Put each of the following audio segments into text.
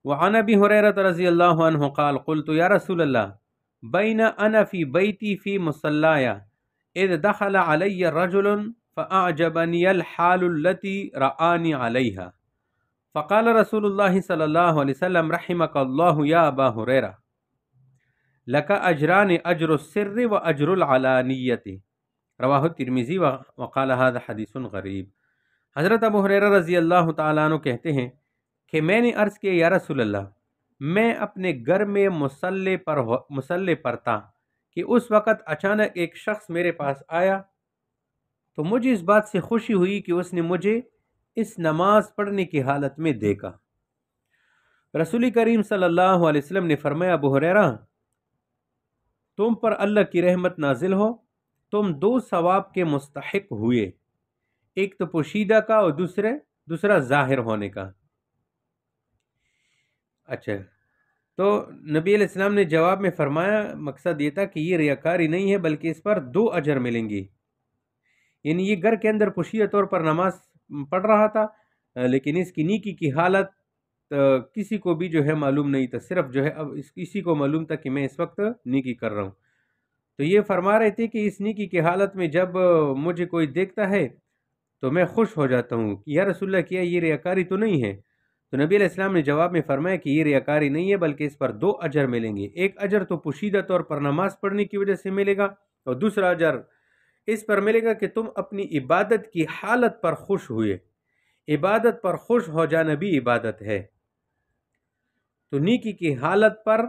وعن ابی ہریرہ رضی اللہ عنہ قال قلت یا رسول اللہ بین انا فی بیتی فی مصلایا اذ دخل علی رجل فاعجبنی الحال التي رآنی علیہا فقال رسول اللہ صلی اللہ علیہ وسلم رحمک اللہ یا ابا ہریرہ لک اجران اجر السر و اجر العلانیت رواہ الترمذی وقال هذا حدیث غریب۔ حضرت ابو ہریرہ رضی اللہ تعالیٰ عنہ کہتے ہیں کہ میں نے عرض کیا یا رسول اللہ، میں اپنے گھر میں مصلی پر تھا کہ اس وقت اچانک ایک شخص میرے پاس آیا تو مجھے اس بات سے خوشی ہوئی کہ اس نے مجھے اس نماز پڑھنے کی حالت میں دیکھا۔ رسول کریم صلی اللہ علیہ وسلم نے فرمایا ابو ہریرہ تم پر اللہ کی رحمت نازل ہو، تم دو ثواب کے مستحق ہوئے، ایک تو پوشیدہ کا اور دوسرا ظاہر ہونے کا۔ اچھا، تو نبی علیہ السلام نے جواب میں فرمایا مقصد یہ تھا کہ یہ ریاکاری نہیں ہے بلکہ اس پر 2 اجر ملیں گی، یعنی یہ گھر کے اندر پوشیدہ طور پر نماز پڑھ رہا تھا لیکن اس کی نیکی کی حالت کسی کو بھی جو ہے معلوم نہیں تھا، صرف جو ہے اب کسی کو معلوم تھا کہ میں اس وقت نیکی کر رہا ہوں۔ تو یہ فرما رہے تھے کہ اس نیکی کی حالت میں جب مجھے کوئی دیکھتا ہے تو میں خوش ہو جاتا ہوں کہ یا رسول اللہ کیا یہ ریاکاری تو نہیں ہے؟ تو نبی علیہ السلام نے جواب میں فرمایا کہ یہ ریاکاری نہیں ہے بلکہ اس پر 2 اجر ملیں گے، ایک اجر تو پوشیدہ طور پر نماز پڑھنے کی وجہ سے ملے گا اور دوسرا اجر اس پر ملے گا کہ تم اپنی عبادت کی حالت پر خوش ہوئے۔ عبادت پر خوش ہو جانا بھی عبادت ہے، تو نیکی کی حالت پر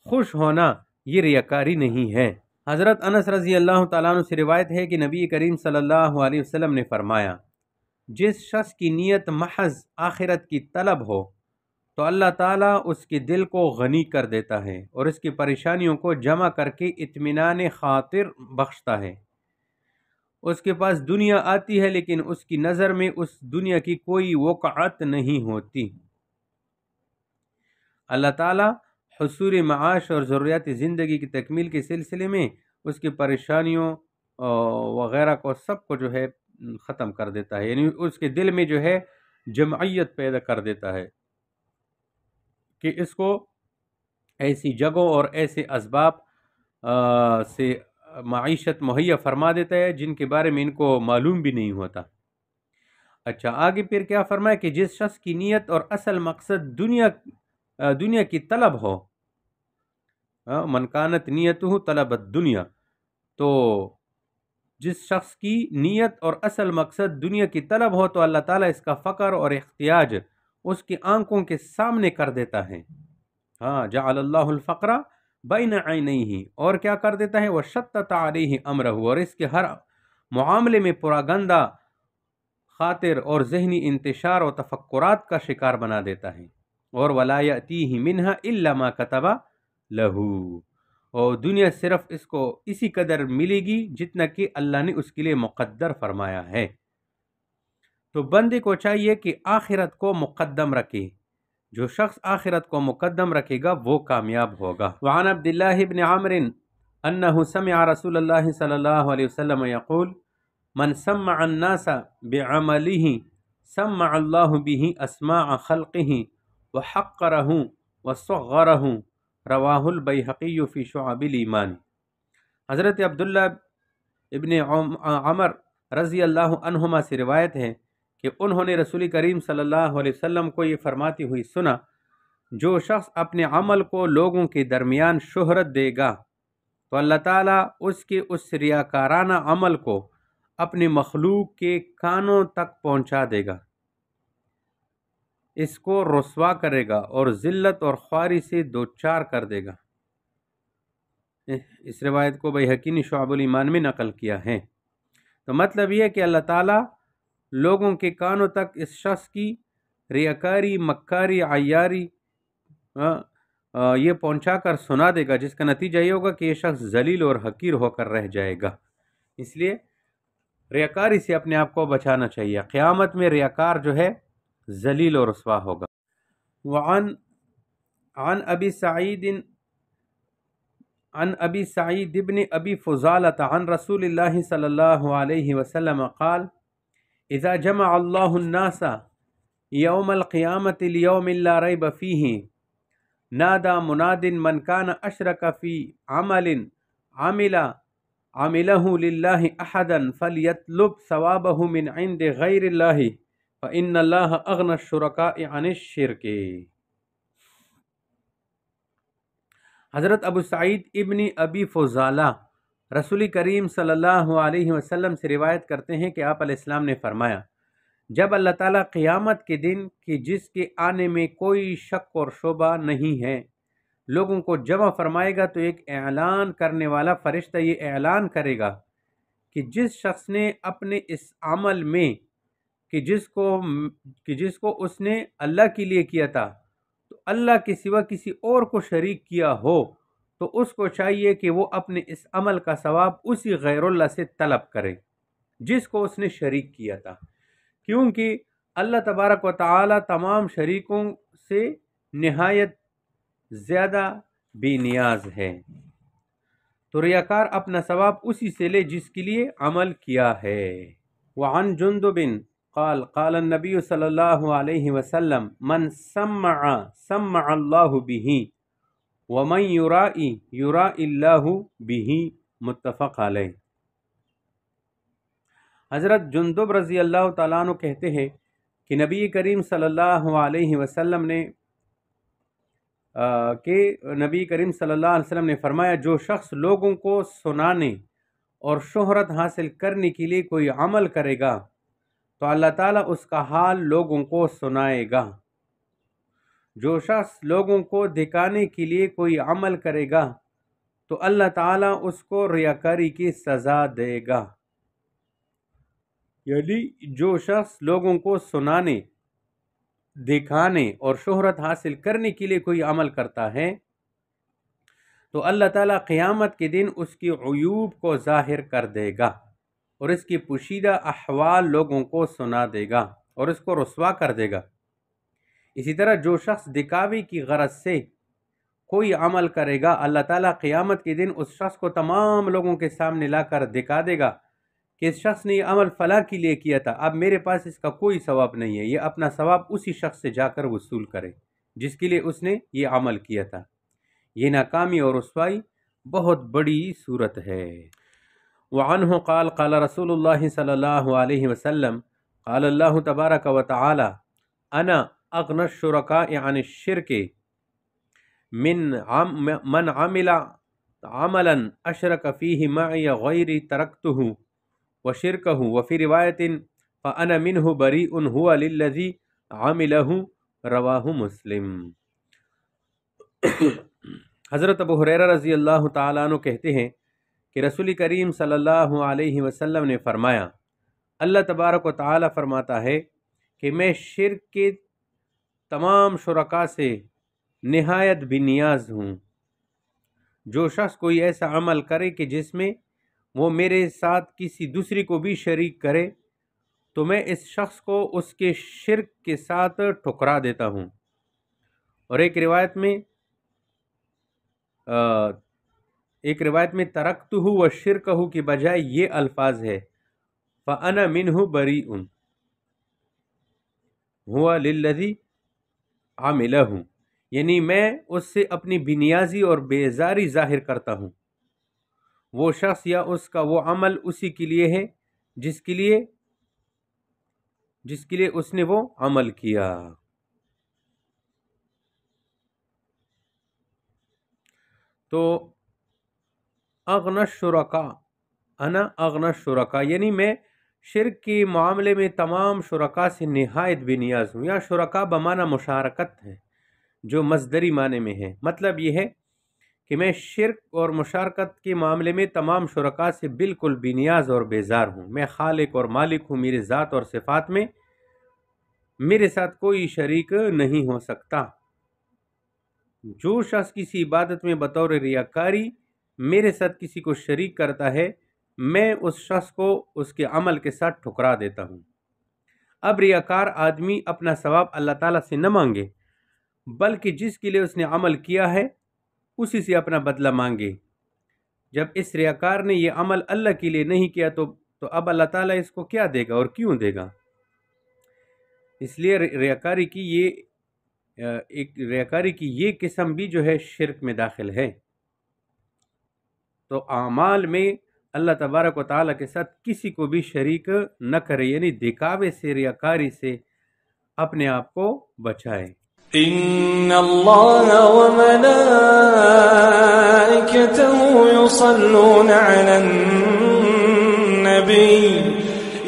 خوش ہونا یہ ریاکاری نہیں ہے۔ حضرت انس رضی اللہ تعالیٰ عنہ سے روایت ہے کہ نبی کریم صلی اللہ علیہ وسلم نے فرمایا جس شخص کی نیت محض آخرت کی طلب ہو تو اللہ تعالیٰ اس کے دل کو غنی کر دیتا ہے اور اس کی پریشانیوں کو جمع کر کے اطمینان خاطر بخشتا ہے۔ اس کے پاس دنیا آتی ہے لیکن اس کی نظر میں اس دنیا کی کوئی وقعت نہیں ہوتی۔ اللہ تعالیٰ حصول معاش اور ضروریات زندگی کی تکمیل کے سلسلے میں اس کی پریشانیوں وغیرہ کو سب کو جو ہے ختم کر دیتا ہے، یعنی اس کے دل میں جو ہے جمعیت پیدا کر دیتا ہے کہ اس کو ایسی جگہوں اور ایسے اسباب سے معیشت مہیا فرما دیتا ہے جن کے بارے میں ان کو معلوم بھی نہیں ہوتا۔ اچھا، آگے پھر کیا فرمایا کہ جس شخص کی نیت اور اصل مقصد دنیا کی طلب ہو، من کانت نیتہ طلب الدنیا، تو جس شخص کی نیت اور اصل مقصد دنیا کی طلب ہو تو اللہ تعالیٰ اس کا فقر اور احتیاج اس کی آنکھوں کے سامنے کر دیتا ہے۔ جعل اللہ الفقر بین عینیہ، اور کیا کر دیتا ہے وشتت علیہ امرہ، اور اس کے ہر معاملے میں پراگندہ خاطر اور ذہنی انتشار و تفکرات کا شکار بنا دیتا ہے۔ اور ولا یأتیہ منہا الا ما کتب لہ، اور دنیا صرف اس کو اسی قدر ملے گی جتنا کہ اللہ نے اس کے لیے مقدر فرمایا ہے۔ تو بندے کو چاہیے کہ آخرت کو مقدم رکھے، جو شخص آخرت کو مقدم رکھے گا وہ کامیاب ہوگا۔ وعن عبداللہ بن عمرو انہ سمع رسول اللہ صلی اللہ علیہ وسلم یقول من سمع الناس بعملہ سمع اللہ بہ اسماع خلقہ وحقرہ وصغرہ، رواہ البیہقی فی شعب الایمان۔ حضرت عبداللہ ابن عمر رضی اللہ عنہما سے روایت ہے کہ انہوں نے رسول کریم صلی اللہ علیہ وسلم کو یہ فرماتے ہوئی سنا جو شخص اپنے عمل کو لوگوں کے درمیان شہرت دے گا تو اللہ تعالیٰ اس کے اس ریاکارانہ عمل کو اپنے مخلوق کے کانوں تک پہنچا دے گا، اس کو رسوا کرے گا اور ذلت اور خواری سے دوچار کر دے گا۔ اس روایت کو بیہقی نے شعب الایمان میں نقل کیا ہے۔ تو مطلب یہ ہے کہ اللہ تعالیٰ لوگوں کے کانوں تک اس شخص کی ریاکاری، مکاری، عیاری یہ پہنچا کر سنا دے گا، جس کا نتیجہ یہ ہوگا کہ یہ شخص ذلیل اور حقیر ہو کر رہ جائے گا۔ اس لیے ریاکاری سے اپنے آپ کو بچانا چاہیے، قیامت میں ریاکار جو ہے ذلیل اور رسوا ہوگا۔ عن ابی سعید بن ابی فضالۃ عن رسول اللہ صلی اللہ علیہ وسلم قال اذا جمع اللہ الناس یوم القیامت الیوم لا ریب فیہ نادا منادن من کان اشرک فی عمل عملہ للہ احدا فلیطلب ثوابہ من عند غیر اللہ فإن اللہ اغنی الشرکاء عن الشرک۔ حضرت ابو سعید ابن ابی فضالہ رسول کریم صلی اللہ علیہ وسلم سے روایت کرتے ہیں کہ آپ علیہ السلام نے فرمایا، جب اللہ تعالیٰ قیامت کے دن کی جس کے آنے میں کوئی شک اور شبہ نہیں ہے لوگوں کو جمع فرمائے گا، تو ایک اعلان کرنے والا فرشتہ یہ اعلان کرے گا کہ جس شخص نے اپنے اس عمل میں کہ جس کو اس نے اللہ کے لیے کیا تھا تو اللہ کے سوا کسی اور کو شریک کیا ہو، تو اس کو چاہیے کہ وہ اپنے اس عمل کا ثواب اسی غیر اللہ سے طلب کرے جس کو اس نے شریک کیا تھا، کیونکہ اللہ تبارک و تعالی تمام شریکوں سے نہایت زیادہ بے نیاز ہے، تو ریاکار اپنا ثواب اسی سے لے جس کے لیے عمل کیا ہے۔ وعن جندب قال قال النبی صلی اللہ علیہ وسلم من سمع اللہ بہ ومن یرائی اللہ بہ، متفق علیہ۔ حضرت جندب رضی اللہ تعالیٰ عنہ کہتے ہیں کہ نبی کریم صلی اللہ علیہ وسلم نے فرمایا، جو شخص لوگوں کو سنانے اور شہرت حاصل کرنے کے لیے کوئی عمل کرے گا تو اللہ تعالیٰ اس کا حال لوگوں کو سنائے گا، جو شخص لوگوں کو دکھانے کے لیے کوئی عمل کرے گا تو اللہ تعالیٰ اس کو ریاکاری کی سزا دے گا، یعنی جو شخص لوگوں کو سنانے، دکھانے اور شہرت حاصل کرنے کے لیے کوئی عمل کرتا ہے تو اللہ تعالیٰ قیامت کے دن اس کی عیوب کو ظاہر کر دے گا اور اس کی پوشیدہ احوال لوگوں کو سنا دے گا اور اس کو رسوا کر دے گا۔ اسی طرح جو شخص دکھاوے کی غرض سے کوئی عمل کرے گا، اللہ تعالیٰ قیامت کے دن اس شخص کو تمام لوگوں کے سامنے لا کر دکھا دے گا کہ اس شخص نے یہ عمل فلاں کے لیے کیا تھا، اب میرے پاس اس کا کوئی ثواب نہیں ہے، یہ اپنا ثواب اسی شخص سے جا کر وصول کرے جس کے لیے اس نے یہ عمل کیا تھا۔ یہ ناکامی اور رسوائی بہت بڑی صورت ہے۔ وعنہ قال قال رسول اللہ صلی اللہ علیہ وسلم قال اللہ تبارک و تعالی انا اغنی الشرکاء عن الشرک من عمل عملا اشرک فیہ معی غیری ترکتہ وشرکہ وفی روایت فانا منہ بریء ہوا للذی عملہ، رواہ مسلم۔ حضرت ابو ہریرہ رضی اللہ تعالیٰ عنہ کہتے ہیں کہ رسول کریم صلی اللہ علیہ وسلم نے فرمایا، اللہ تبارک و تعالی فرماتا ہے کہ میں شرک کے تمام شرکاء سے نہایت بے نیاز ہوں۔ جو شخص کوئی ایسا عمل کرے کہ جس میں وہ میرے ساتھ کسی دوسری کو بھی شریک کرے تو میں اس شخص کو اس کے شرک کے ساتھ ٹھکرا دیتا ہوں۔ اور ایک روایت میں ترکتہ و شرکہ کی بجائے یہ الفاظ ہے فَأَنَا مِنْهُ بَرِيءٌ هُوَ لِلَّذِي عَمِلَهُ، یعنی میں اس سے اپنی بنیازی اور بیزاری ظاہر کرتا ہوں، وہ شخص یا اس کا وہ عمل اسی کے لیے ہے جس کے لیے اس نے وہ عمل کیا۔ تو اغنی الشرکاء، انا اغنی الشرکاء، یعنی میں شرک کے معاملے میں تمام شرکاء سے نہایت بے نیاز ہوں۔ یا شرکاء بمعنی مشارکت ہے جو مصدری معنی میں ہے، مطلب یہ ہے کہ میں شرک اور مشارکت کے معاملے میں تمام شرکاء سے بالکل بے نیاز اور بیزار ہوں۔ میں خالق اور مالک ہوں، میرے ذات اور صفات میں میرے ساتھ کوئی شریک نہیں ہو سکتا۔ جو شخص کسی عبادت میں بطور ریاکاری میرے ساتھ کسی کو شریک کرتا ہے، میں اس شخص کو اس کے عمل کے ساتھ ٹھکرا دیتا ہوں۔ اب ریاکار آدمی اپنا ثواب اللہ تعالیٰ سے نہ مانگے بلکہ جس کے لیے اس نے عمل کیا ہے اسی سے اپنا بدلہ مانگے۔ جب اس ریاکار نے یہ عمل اللہ کے لیے نہیں کیا تو اب اللہ تعالیٰ اس کو کیا دے گا اور کیوں دے گا؟ اس لیے ریاکاری کی یہ قسم بھی جو ہے شرک میں داخل ہے۔ تو اعمال میں اللہ تبارک و تعالیٰ کے ساتھ کسی کو بھی شریک نہ کرے، یعنی دکھاوے سے، ریاکاری سے اپنے آپ کو بچائے۔ ان اللہ وملائکتہ یصلون علی النبی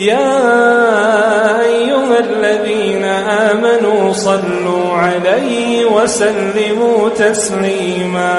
یا ایھا الذین آمنوا صلوا علیہ وسلموا تسلیما۔